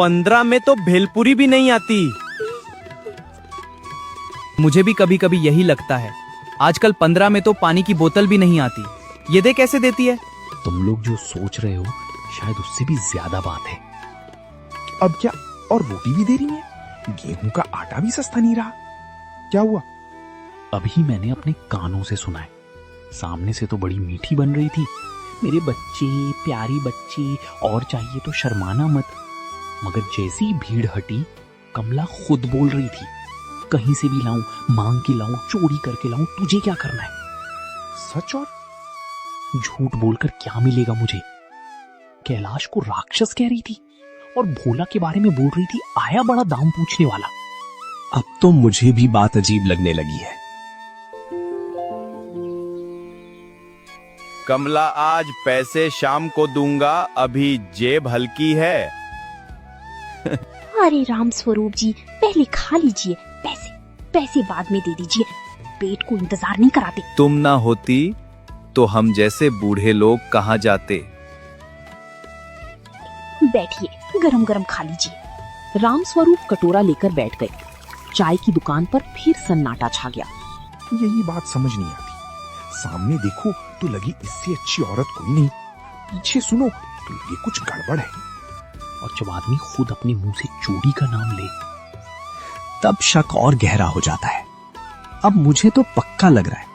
15 में तो भेलपुरी भी नहीं आती। मुझे भी कभी कभी यही लगता है। आजकल 15 में तो पानी की बोतल भी नहीं आती। ये दे कैसे देती है? तुम लोग जो सोच रहे हो शायद उससे भी ज्यादा बात है। अब क्या, और रोटी भी दे रही है? गेहूं का आटा भी सस्ता नहीं रहा। क्या हुआ? अभी मैंने अपने कानों से सुना है। सामने से तो बड़ी मीठी बन रही थी, मेरे बच्चे, प्यारी बच्ची, और चाहिए तो शर्माना मत। मगर जैसी ही भीड़ हटी, कमला खुद बोल रही थी, कहीं से भी लाऊं, मांग के लाऊं, चोरी करके लाऊं, तुझे क्या करना है? सच? और झूठ बोलकर क्या मिलेगा मुझे? कैलाश को राक्षस कह रही थी और भोला के बारे में बोल रही थी आया बड़ा दाम पूछने वाला। अब तो मुझे भी बात अजीब लगने लगी है। कमला, आज पैसे शाम को दूंगा, अभी जेब हल्की है। अरे राम स्वरूप जी, पहले खा लीजिए, पैसे पैसे बाद में दे दीजिए, पेट को इंतजार नहीं कराते। तुम ना होती तो हम जैसे बूढ़े लोग कहाँ जाते। बैठिए, गरम गरम खा लीजिए। राम स्वरूप कटोरा लेकर बैठ गए। चाय की दुकान पर फिर सन्नाटा छा गया। यही बात समझ नहीं आती। सामने देखो तो लगी इससे अच्छी औरत कोई नहीं, पीछे सुनो तो लगे कुछ गड़बड़ है। और जब आदमी खुद अपने मुंह से चोरी का नाम ले, तब शक और गहरा हो जाता है। अब मुझे तो पक्का लग रहा है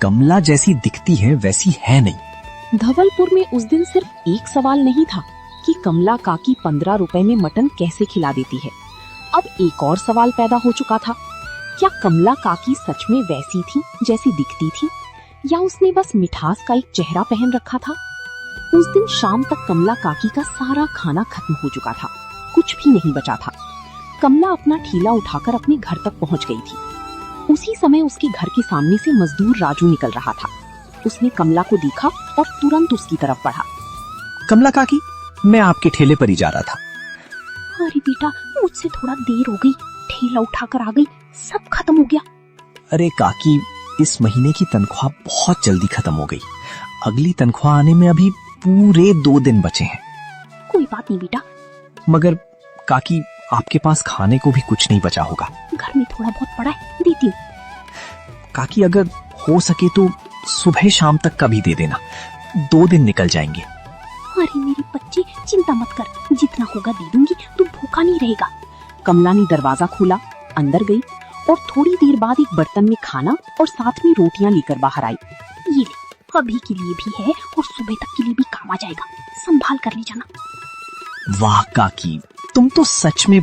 कमला जैसी दिखती है वैसी है नहीं। धवलपुर में उस दिन सिर्फ एक सवाल नहीं था कि कमला काकी 15 रुपए में मटन कैसे खिला देती है। अब एक और सवाल पैदा हो चुका था, क्या कमला काकी सच में वैसी थी जैसी दिखती थी, या उसने बस मिठास का एक चेहरा पहन रखा था? उस दिन शाम तक कमला काकी का सारा खाना खत्म हो चुका था, कुछ भी नहीं बचा था। कमला अपना ठेला उठाकर अपने घर तक पहुंच गई थी। उसी समय उसके घर के सामने से मजदूर राजू निकल रहा था। उसने कमला को देखा और तुरंत उसकी तरफ बढ़ा। कमला काकी, मैं आपके ठेले पर ही जा रहा था। अरे बेटा, मुझसे थोड़ा देर हो गई, ठेला उठाकर आ गई, सब खत्म हो गया। अरे काकी, इस महीने की तनख्वाह बहुत जल्दी खत्म हो गई। अगली तनख्वाह आने में अभी पूरे 2 दिन बचे हैं। कोई बात नहीं बेटा। मगर काकी, आपके पास खाने को भी कुछ नहीं बचा होगा। घर में थोड़ा बहुत पड़ा है, देती हूँ। काकी, अगर हो सके तो सुबह शाम तक का भी दे देना, 2 दिन निकल जाएंगे। अरे मेरे बच्चे, चिंता मत कर, जितना होगा दे दूंगी, तू भूखा नहीं रहेगा। कमला ने दरवाजा खोला, अंदर गई और थोड़ी देर बाद एक बर्तन में खाना और साथ में रोटियां लेकर बाहर आई। ये ले, अभी के लिए भी है और सुबह तक के लिए भी काम आ जाएगा, संभाल कर ले जाना। वाह काकी, तुम तो सच में